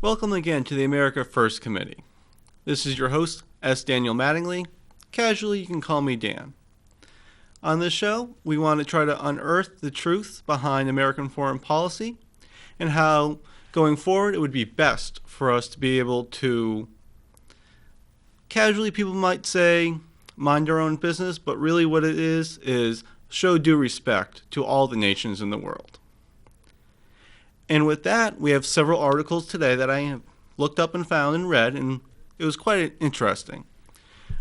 Welcome again to the America First Committee. This is your host, S. Daniel Mattingly. Casually, you can call me Dan. On this show, we want to try to unearth the truth behind American foreign policy and how, going forward, it would be best for us to be able to, casually people might say, mind our own business, but really what it is show due respect to all the nations in the world. And with that, we have several articles today that I have looked up and found and read, and it was quite interesting.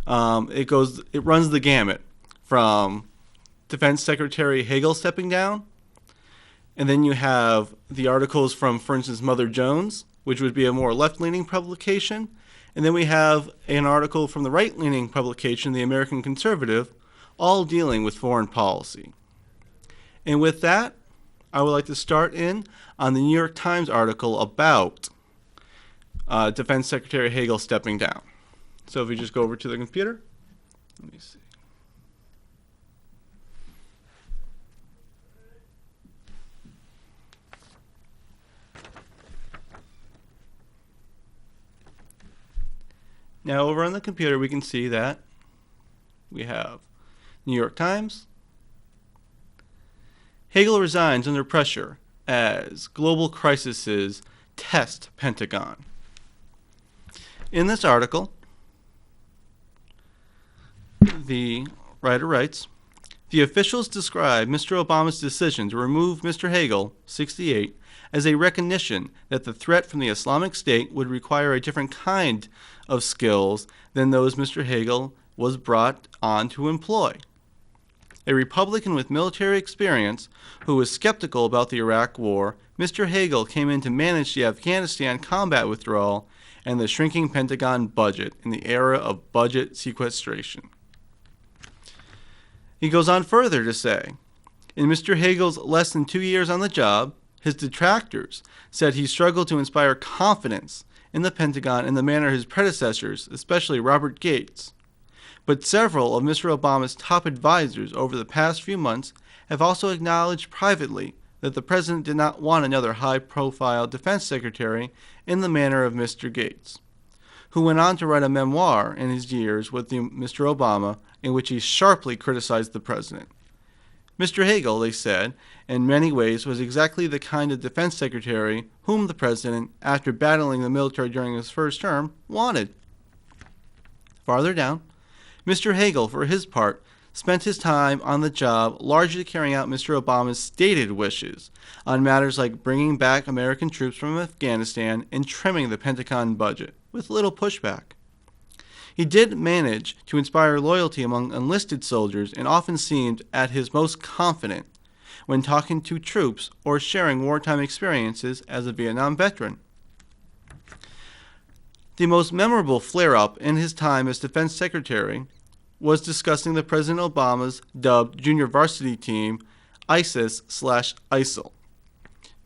It runs the gamut from Defense Secretary Hagel stepping down, and then you have the articles from, for instance, Mother Jones, which would be a more left-leaning publication, and then we have an article from the right-leaning publication, the American Conservative, all dealing with foreign policy. And with that, I would like to start in on the New York Times article about Defense Secretary Hagel stepping down. So if we just go over to the computer, let me see. Now over on the computer we can see that we have New York Times. Hagel resigns under pressure as global crises test Pentagon. In this article, the writer writes, the officials describe Mr. Obama's decision to remove Mr. Hagel, 68, as a recognition that the threat from the Islamic State would require a different kind of skills than those Mr. Hagel was brought on to employ. A Republican with military experience who was skeptical about the Iraq War, Mr. Hagel came in to manage the Afghanistan combat withdrawal and the shrinking Pentagon budget in the era of budget sequestration. He goes on further to say, in Mr. Hagel's less than 2 years on the job, his detractors said he struggled to inspire confidence in the Pentagon in the manner his predecessors, especially Robert Gates. But several of Mr. Obama's top advisors over the past few months have also acknowledged privately that the president did not want another high-profile defense secretary in the manner of Mr. Gates, who went on to write a memoir in his years with Mr. Obama in which he sharply criticized the president. Mr. Hagel, they said, in many ways was exactly the kind of defense secretary whom the president, after battling the military during his first term, wanted. Farther down, Mr. Hagel, for his part, spent his time on the job largely carrying out Mr. Obama's stated wishes on matters like bringing back American troops from Afghanistan and trimming the Pentagon budget, with little pushback. He did manage to inspire loyalty among enlisted soldiers and often seemed at his most confident when talking to troops or sharing wartime experiences as a Vietnam veteran. The most memorable flare-up in his time as defense secretary was discussing the President Obama's dubbed junior varsity team ISIS/ISIL.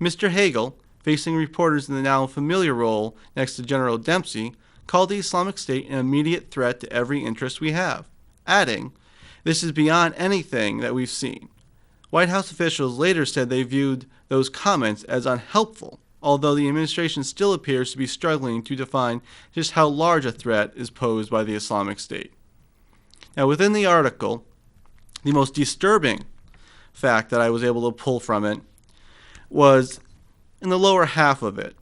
Mr. Hagel, facing reporters in the now familiar role next to General Dempsey, called the Islamic State an immediate threat to every interest we have, adding, "This is beyond anything that we've seen." White House officials later said they viewed those comments as unhelpful, although the administration still appears to be struggling to define just how large a threat is posed by the Islamic State. Now, within the article, the most disturbing fact that I was able to pull from it was in the lower half of it,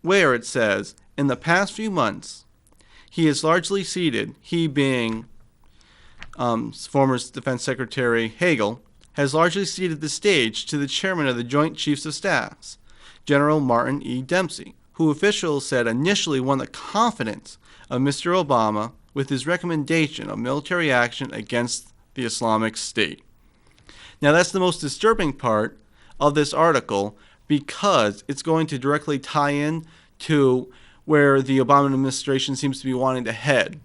where it says, in the past few months, he is largely ceded, he being former Defense Secretary Hagel, has largely ceded the stage to the chairman of the Joint Chiefs of Staffs, General Martin E. Dempsey, who officials said initially won the confidence of Mr. Obama with his recommendation of military action against the Islamic State. Now that's the most disturbing part of this article because it's going to directly tie in to where the Obama administration seems to be wanting to head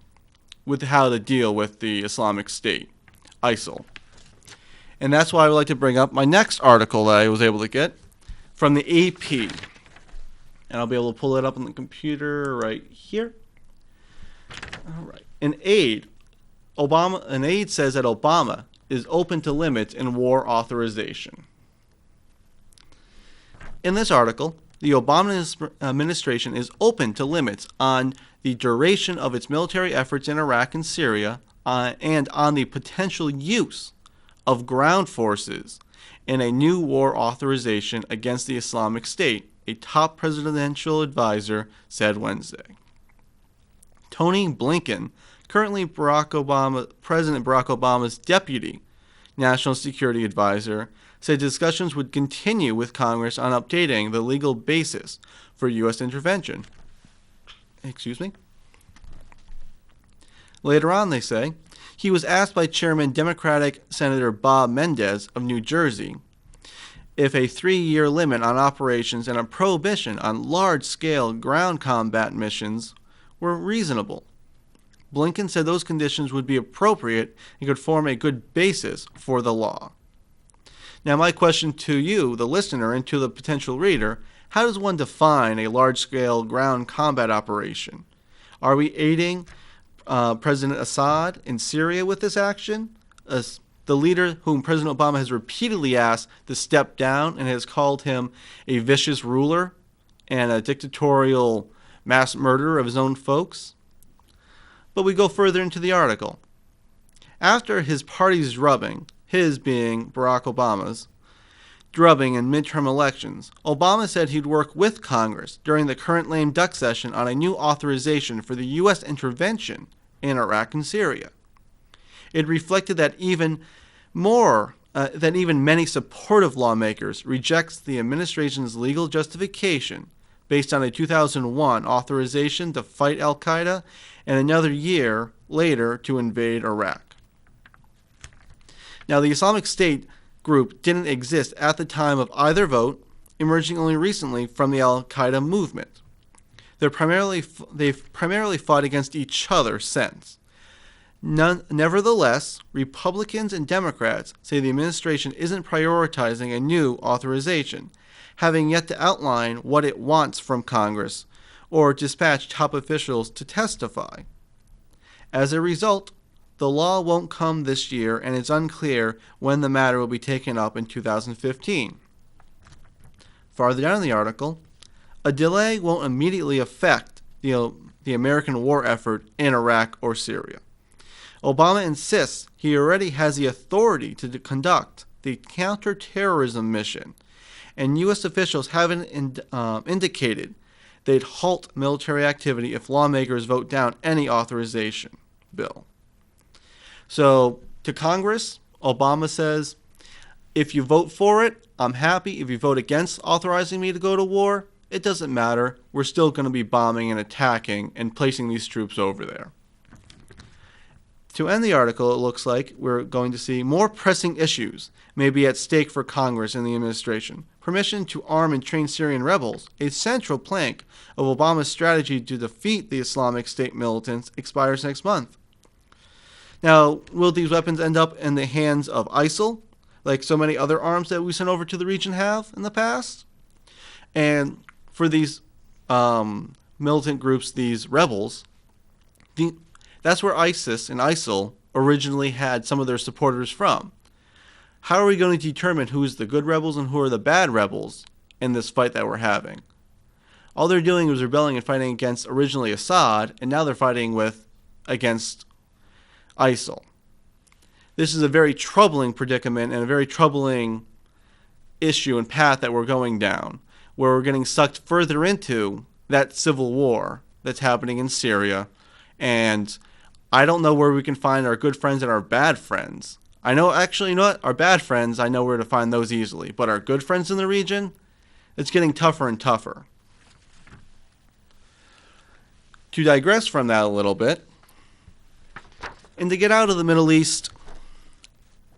with how to deal with the Islamic State, ISIL. And that's why I would like to bring up my next article that I was able to get from the AP. And I'll be able to pull it up on the computer right here. All right. An aide says that Obama is open to limits in war authorization. In this article, the Obama administration is open to limits on the duration of its military efforts in Iraq and Syria and on the potential use of ground forces in a new war authorization against the Islamic State, a top presidential advisor said Wednesday. Tony Blinken, currently President Barack Obama's deputy national security advisor, said discussions would continue with Congress on updating the legal basis for U.S. intervention. Later on, they say, he was asked by Chairman Democratic Senator Bob Menendez of New Jersey if a 3-year limit on operations and a prohibition on large-scale ground combat missions were reasonable. Blinken said those conditions would be appropriate and could form a good basis for the law. Now, my question to you, the listener, and to the potential reader, how does one define a large-scale ground combat operation? Are we aiding President Assad in Syria with this action? The leader whom President Obama has repeatedly asked to step down and has called him a vicious ruler and a dictatorial mass murderer of his own folks? But we go further into the article. After his party's drubbing, his being Barack Obama's, drubbing in midterm elections, Obama said he'd work with Congress during the current lame duck session on a new authorization for the U.S. intervention in Iraq and Syria. It reflected that even many supportive lawmakers rejects the administration's legal justification based on a 2001 authorization to fight al-Qaeda and another year later to invade Iraq. Now, the Islamic State group didn't exist at the time of either vote, emerging only recently from the al-Qaeda movement. They've primarily fought against each other since. Nevertheless, Republicans and Democrats say the administration isn't prioritizing a new authorization, having yet to outline what it wants from Congress or dispatch top officials to testify. As a result, the law won't come this year, and it's unclear when the matter will be taken up in 2015. Farther down in the article, a delay won't immediately affect the American war effort in Iraq or Syria. Obama insists he already has the authority to conduct the counterterrorism mission, and U.S. officials haven't indicated they'd halt military activity if lawmakers vote down any authorization bill. So, to Congress, Obama says, if you vote for it, I'm happy. If you vote against authorizing me to go to war, it doesn't matter. We're still going to be bombing and attacking and placing these troops over there. To end the article, it looks like we're going to see more pressing issues may be at stake for Congress and the administration. Permission to arm and train Syrian rebels, a central plank of Obama's strategy to defeat the Islamic State militants, expires next month. Now, will these weapons end up in the hands of ISIL, like so many other arms that we sent over to the region have in the past? And for these militant groups, these rebels, that's where ISIS and ISIL originally had some of their supporters from. How are we going to determine who's the good rebels and who are the bad rebels in this fight that we're having? All they're doing is rebelling and fighting against originally Assad, and now they're fighting against ISIL. This is a very troubling predicament and a very troubling issue and path that we're going down, where we're getting sucked further into that civil war that's happening in Syria. And I don't know where we can find our good friends and our bad friends. I know, actually, you know what? Our bad friends, I know where to find those easily. But our good friends in the region, it's getting tougher and tougher. To digress from that a little bit, and to get out of the Middle East,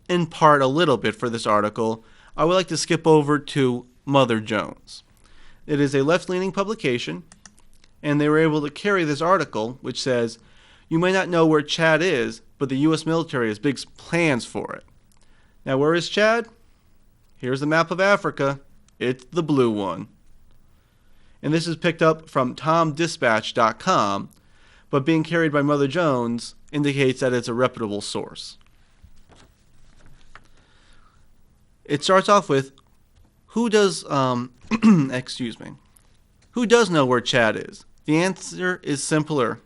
in part a little bit for this article, I would like to skip over to Mother Jones. It is a left-leaning publication, and they were able to carry this article, which says, "You may not know where Chad is, but the U.S. military has big plans for it." Now, where is Chad? Here's the map of Africa. It's the blue one. And this is picked up from TomDispatch.com, but being carried by Mother Jones indicates that it's a reputable source. It starts off with, who does, excuse me. Who does know where Chad is? The answer is simpler: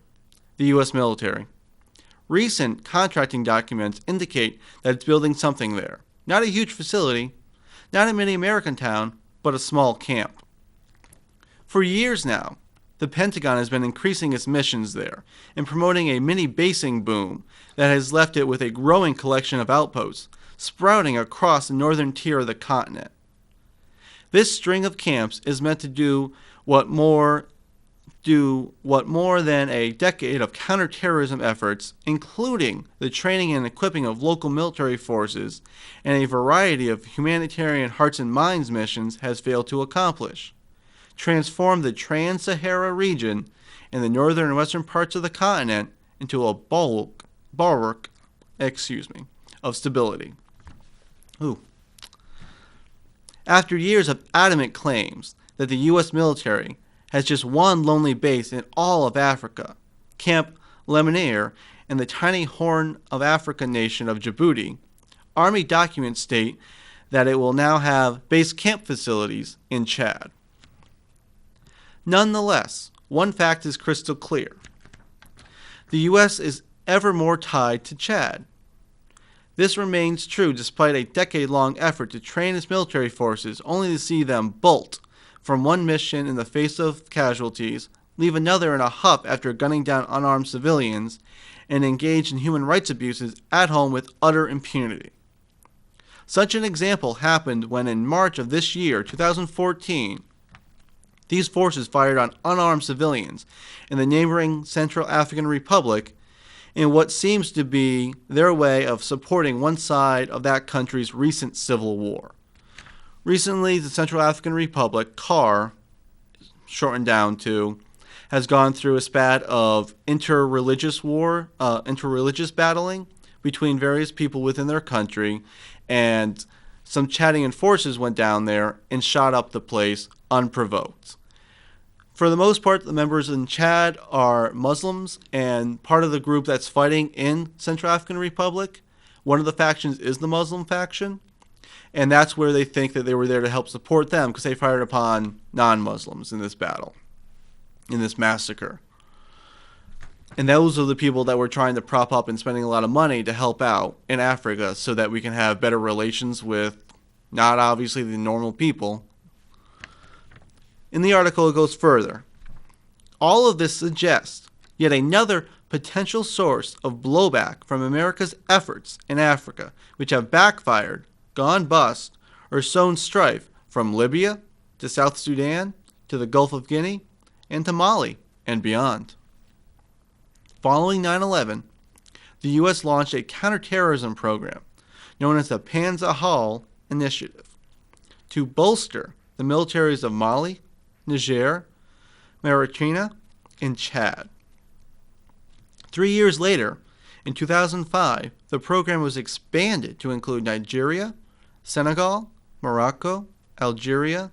the U.S. military. Recent contracting documents indicate that it's building something there. Not a huge facility, not a mini American town, but a small camp. For years now, the Pentagon has been increasing its missions there and promoting a mini basing boom that has left it with a growing collection of outposts sprouting across the northern tier of the continent. This string of camps is meant to do what more than a decade of counterterrorism efforts, including the training and equipping of local military forces and a variety of humanitarian hearts and minds missions, has failed to accomplish: transform the Trans-Sahara region in the northern and western parts of the continent into a bulwark of stability. After years of adamant claims that the U.S. military has just one lonely base in all of Africa, Camp Lemonnier, in the tiny Horn of Africa nation of Djibouti, Army documents state that it will now have base camp facilities in Chad. Nonetheless, one fact is crystal clear: the U.S. is ever more tied to Chad. This remains true despite a decade-long effort to train its military forces, only to see them bolt from one mission in the face of casualties, leave another in a huff after gunning down unarmed civilians, and engage in human rights abuses at home with utter impunity. Such an example happened when in March of this year, 2014, these forces fired on unarmed civilians in the neighboring Central African Republic in what seems to be their way of supporting one side of that country's recent civil war. Recently, the Central African Republic, CAR, shortened down to, has gone through a spat of inter-religious battling between various people within their country, and some Chadian forces went down there and shot up the place unprovoked. For the most part, the members in Chad are Muslims, and part of the group that's fighting in Central African Republic, one of the factions is the Muslim faction, and that's where they think that they were there to help support them, because they fired upon non-Muslims in this battle, in this massacre. And those are the people that we're trying to prop up and spending a lot of money to help out in Africa so that we can have better relations with not obviously the normal people. In the article, it goes further. All of this suggests yet another potential source of blowback from America's efforts in Africa, which have backfired, gone bust, or sown strife from Libya to South Sudan to the Gulf of Guinea and to Mali and beyond. Following 9/11, the U.S. launched a counterterrorism program known as the Pan-Sahel Initiative to bolster the militaries of Mali, Niger, Mauritania, and Chad. 3 years later, in 2005, the program was expanded to include Nigeria, Senegal, Morocco, Algeria,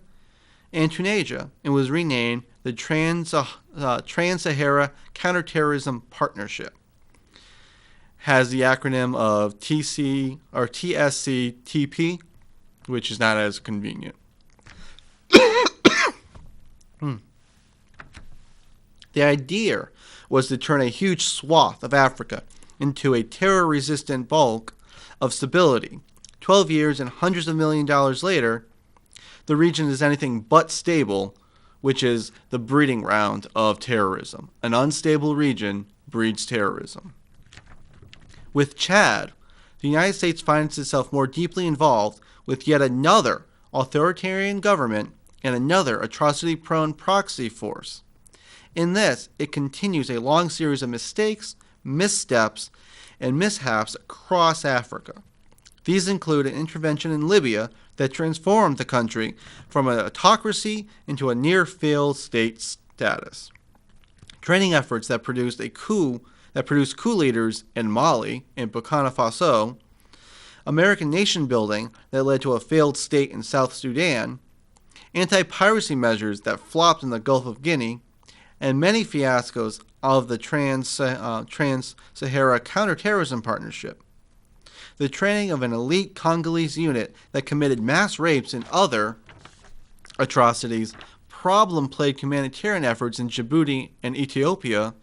and Tunisia, and was renamed the Trans-Sahara Counterterrorism Partnership. Has the acronym of TSCTP, which is not as convenient. The idea was to turn a huge swath of Africa into a terror-resistant bulk of stability. 12 years and hundreds of millions of dollars later, the region is anything but stable, which is the breeding ground of terrorism. An unstable region breeds terrorism. With Chad, the United States finds itself more deeply involved with yet another authoritarian government and another atrocity-prone proxy force. In this, it continues a long series of mistakes, missteps, and mishaps across Africa. These include an intervention in Libya that transformed the country from an autocracy into a near-failed state status. Training efforts that produced coup leaders in Mali and Burkina Faso, American nation building that led to a failed state in South Sudan, anti-piracy measures that flopped in the Gulf of Guinea, and many fiascos of the Trans-Sahara Counterterrorism Partnership. The training of an elite Congolese unit that committed mass rapes and other atrocities problem-plagued humanitarian efforts in Djibouti and Ethiopia,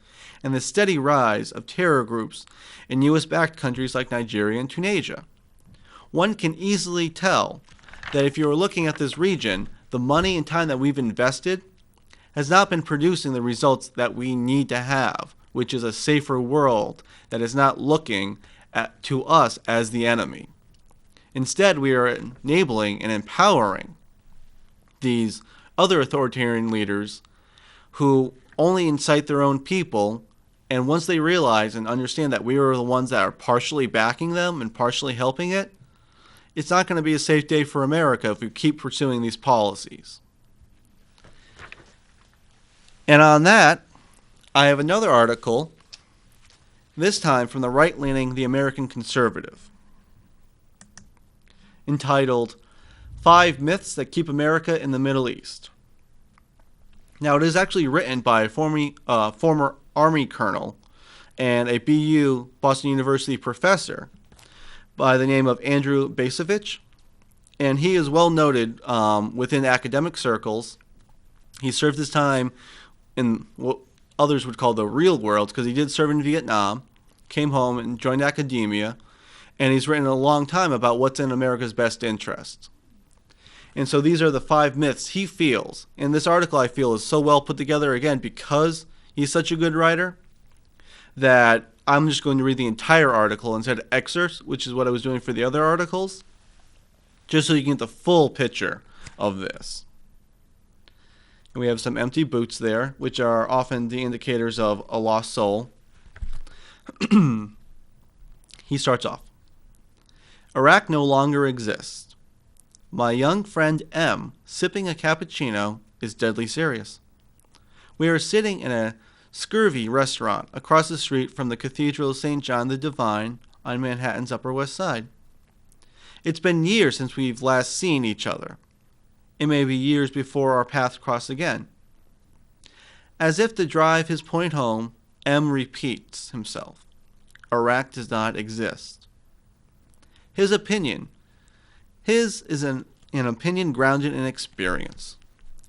and the steady rise of terror groups in U.S.-backed countries like Nigeria and Tunisia. One can easily tell that if you are looking at this region, the money and time that we've invested has not been producing the results that we need to have, which is a safer world that is not looking to us as the enemy. Instead, we are enabling and empowering these other authoritarian leaders who only incite their own people, and once they realize and understand that we are the ones that are partially backing them and partially helping it, it's not going to be a safe day for America if we keep pursuing these policies. And on that, I have another article, this time from the right-leaning The American Conservative, entitled 5 Myths That Keep America in the Middle East. Now, it is actually written by a former Army colonel and a BU, Boston University professor, by the name of Andrew Bacevich, and he is well noted within academic circles. He served his time in what others would call the real world, because he did serve in Vietnam, came home and joined academia, and he's written a long time about what's in America's best interest. And so these are the 5 myths he feels. And this article, I feel, is so well put together, again, because he's such a good writer, that I'm just going to read the entire article instead of excerpts, which is what I was doing for the other articles, just so you can get the full picture of this. And we have some empty boots there, which are often the indicators of a lost soul. He starts off. Iraq no longer exists. My young friend M, sipping a cappuccino, is deadly serious. We are sitting in a scurvy restaurant across the street from the Cathedral of St. John the Divine on Manhattan's Upper West Side. It's been years since we've last seen each other. It may be years before our paths cross again. As if to drive his point home, M repeats himself. Iraq does not exist. His is an opinion grounded in experience.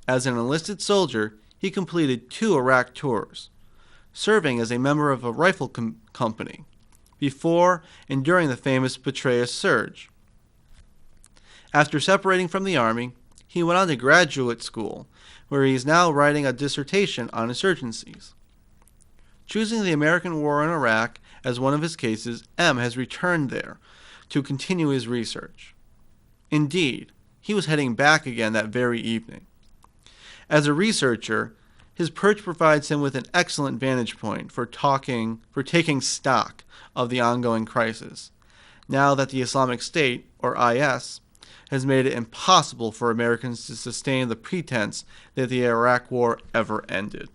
As an enlisted soldier, he completed 2 Iraq tours, serving as a member of a rifle company, before and during the famous Petraeus Surge. After separating from the Army, he went on to graduate school, where he is now writing a dissertation on insurgencies. Choosing the American war in Iraq as one of his cases, M has returned there to continue his research. Indeed, he was heading back again that very evening. As a researcher, his perch provides him with an excellent vantage point for taking stock of the ongoing crisis, now that the Islamic State, or IS, has made it impossible for Americans to sustain the pretense that the Iraq War ever ended.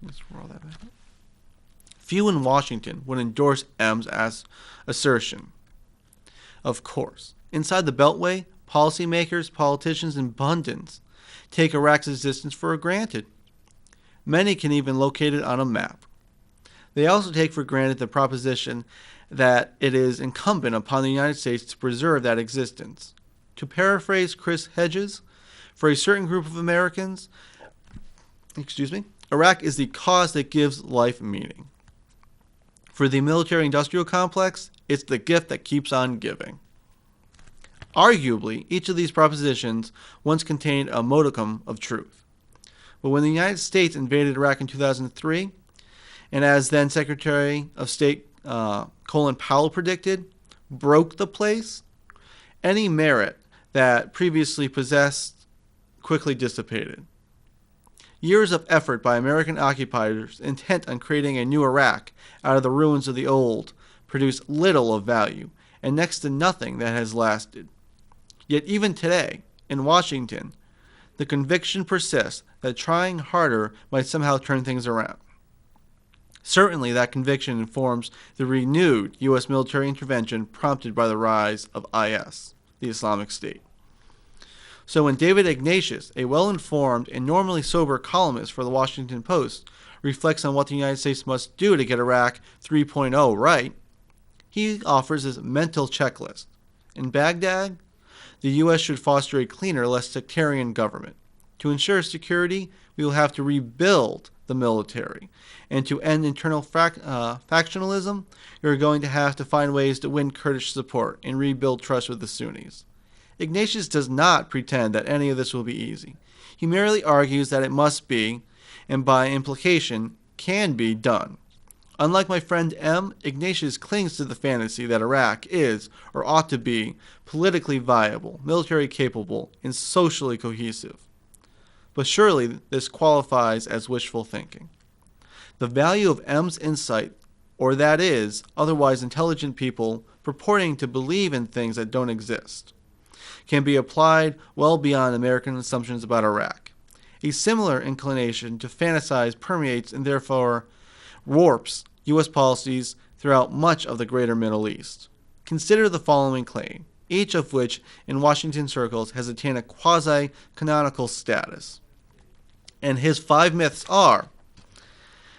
Let's roll that back. Few in Washington would endorse M's assertion. Of course, inside the Beltway, policymakers, politicians, and pundits take Iraq's existence for granted. Many can even locate it on a map. They also take for granted the proposition that it is incumbent upon the United States to preserve that existence. To paraphrase Chris Hedges, for a certain group of Americans, Iraq is the cause that gives life meaning. For the military-industrial complex, it's the gift that keeps on giving. Arguably, each of these propositions once contained a modicum of truth. But when the United States invaded Iraq in 2003, and as then Secretary of State Colin Powell predicted, broke the place, any merit that previously possessed quickly dissipated. Years of effort by American occupiers intent on creating a new Iraq out of the ruins of the old produced little of value, and next to nothing that has lasted. Yet even today, in Washington, the conviction persists that trying harder might somehow turn things around. Certainly that conviction informs the renewed U.S. military intervention prompted by the rise of IS, the Islamic State. So when David Ignatius, a well-informed and normally sober columnist for the Washington Post, reflects on what the United States must do to get Iraq 3.0 right, he offers his mental checklist. In Baghdad, the U.S. should foster a cleaner, less sectarian government. To ensure security, we will have to rebuild the military. And to end internal factionalism, we are going to have to find ways to win Kurdish support and rebuild trust with the Sunnis. Ignatius does not pretend that any of this will be easy. He merely argues that it must be, and by implication, can be done. Unlike my friend M., Ignatius clings to the fantasy that Iraq is, or ought to be, politically viable, military capable, and socially cohesive. But surely this qualifies as wishful thinking. The value of M's insight, or that is, otherwise intelligent people purporting to believe in things that don't exist, can be applied well beyond American assumptions about Iraq. A similar inclination to fantasize permeates and therefore warps U.S. policies throughout much of the greater Middle East. Consider the following claim, each of which in Washington circles has attained a quasi-canonical status. And his 5 myths are: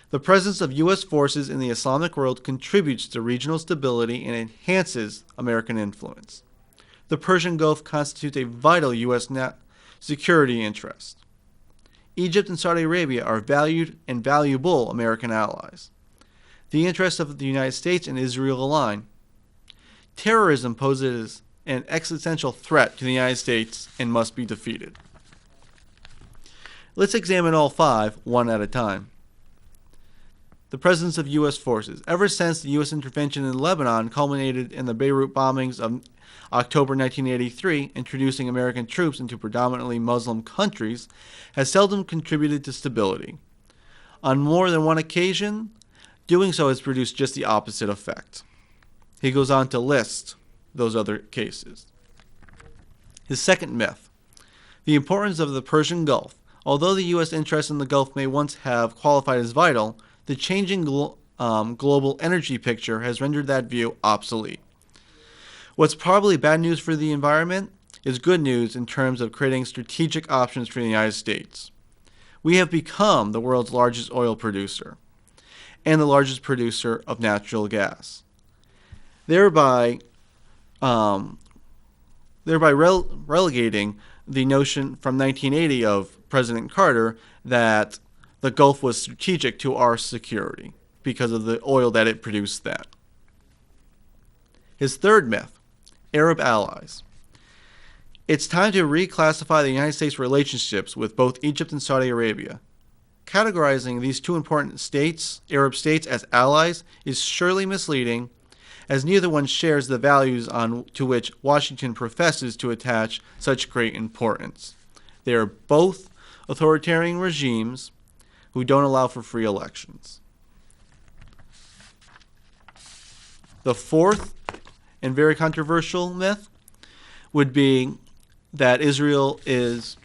the presence of U.S. forces in the Islamic world contributes to regional stability and enhances American influence. The Persian Gulf constitutes a vital U.S. security interest. Egypt and Saudi Arabia are valued and valuable American allies. The interests of the United States and Israel align. Terrorism poses an existential threat to the United States and must be defeated. Let's examine all 5, one at a time. The presence of U.S. forces. Ever since the U.S. intervention in Lebanon culminated in the Beirut bombings of October 1983, introducing American troops into predominantly Muslim countries, has seldom contributed to stability. On more than one occasion, doing so has produced just the opposite effect. He goes on to list those other cases. His second myth, the importance of the Persian Gulf. Although the U.S. interest in the Gulf may once have qualified as vital, the changing global energy picture has rendered that view obsolete. What's probably bad news for the environment is good news in terms of creating strategic options for the United States. We have become the world's largest oil producer and the largest producer of natural gas, thereby relegating the notion from 1980 of President Carter that the Gulf was strategic to our security because of the oil that it produced then. His third myth, Arab allies. It's time to reclassify the United States' relationships with both Egypt and Saudi Arabia. Categorizing these 2 important states, Arab states, as allies is surely misleading, as neither one shares the values to which Washington professes to attach such great importance. They are both authoritarian regimes who don't allow for free elections. The fourth and very controversial myth would be that Israel is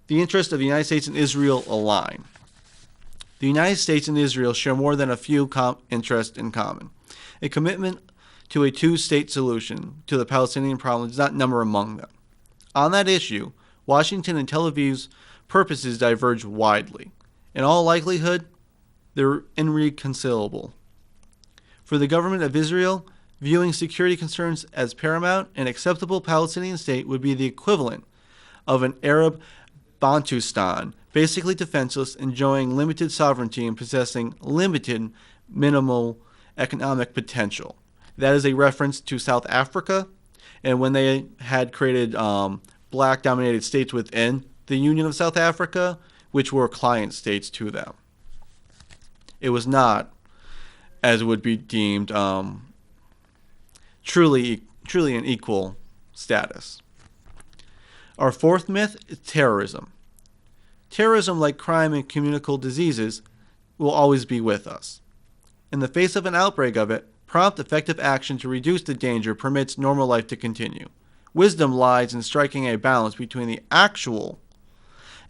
the interests of the United States and Israel align. The United States and Israel share more than a few interests in common. A commitment to a 2-state solution to the Palestinian problem does not number among them. On that issue, Washington and Tel Aviv's purposes diverge widely. In all likelihood, they're irreconcilable. For the government of Israel, viewing security concerns as paramount, an acceptable Palestinian state would be the equivalent of an Arab Bantustan, basically defenseless, enjoying limited sovereignty and possessing limited minimal economic potential. That is a reference to South Africa, and when they had created black-dominated states within the Union of South Africa, which were client states to them. It was not, as would be deemed, truly an equal status. Our fourth myth is terrorism. Terrorism, like crime and communicable diseases, will always be with us. In the face of an outbreak of it, prompt, effective action to reduce the danger permits normal life to continue. Wisdom lies in striking a balance between the actual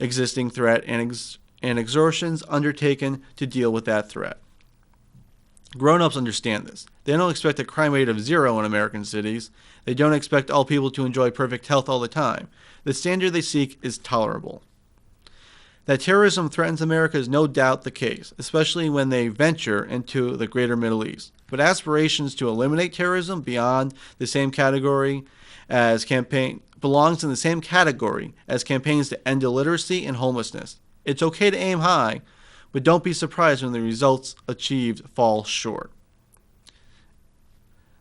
existing threat and exertions undertaken to deal with that threat. Grown-ups understand this. They don't expect a crime rate of 0 in American cities. They don't expect all people to enjoy perfect health all the time. The standard they seek is tolerable. That terrorism threatens America is no doubt the case, especially when they venture into the greater Middle East. But aspirations to eliminate terrorism beyond the same category as belongs in the same category as campaigns to end illiteracy and homelessness. It's okay to aim high, but don't be surprised when the results achieved fall short.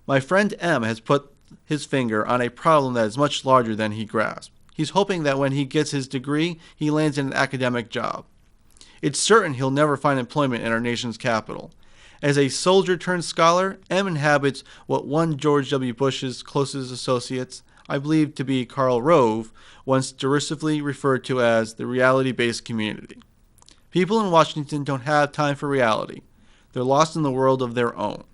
My friend M has put his finger on a problem that is much larger than he grasps. He's hoping that when he gets his degree, he lands in an academic job. It's certain he'll never find employment in our nation's capital. As a soldier-turned-scholar, M inhabits what one George W. Bush's closest associates, I believe to be Karl Rove, once derisively referred to as the reality-based community. People in Washington don't have time for reality. They're lost in the world of their own.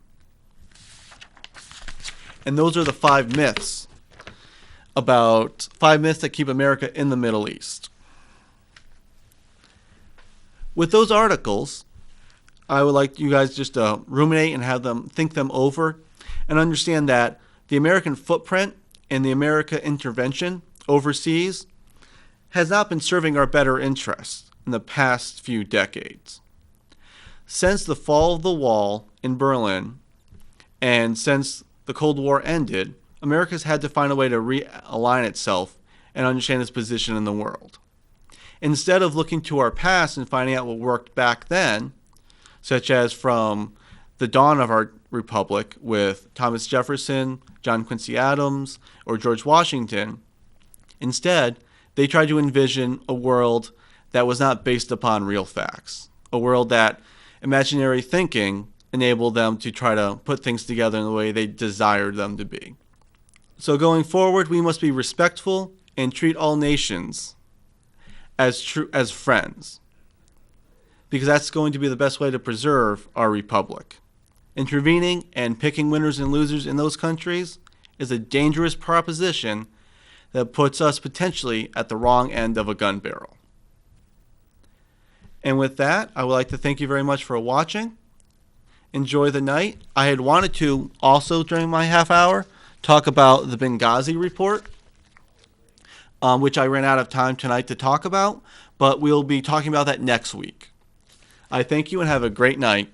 And those are the 5 myths that keep America in the Middle East. With those articles, I would like you guys just to ruminate and have them think them over and understand that the American footprint and the American intervention overseas has not been serving our better interests in the past few decades. Since the fall of the wall in Berlin and since the Cold War ended, America's had to find a way to realign itself and understand its position in the world. Instead of looking to our past and finding out what worked back then, such as from the dawn of our republic with Thomas Jefferson, John Quincy Adams, or George Washington, instead, they tried to envision a world that was not based upon real facts, a world that imaginary thinking enabled them to try to put things together in the way they desired them to be. So going forward, we must be respectful and treat all nations as friends, because that's going to be the best way to preserve our republic. Intervening and picking winners and losers in those countries is a dangerous proposition that puts us potentially at the wrong end of a gun barrel. And with that, I would like to thank you very much for watching. Enjoy the night. I had wanted to also, during my half hour, talk about the Benghazi report, which I ran out of time tonight to talk about, but we'll be talking about that next week. I thank you and have a great night.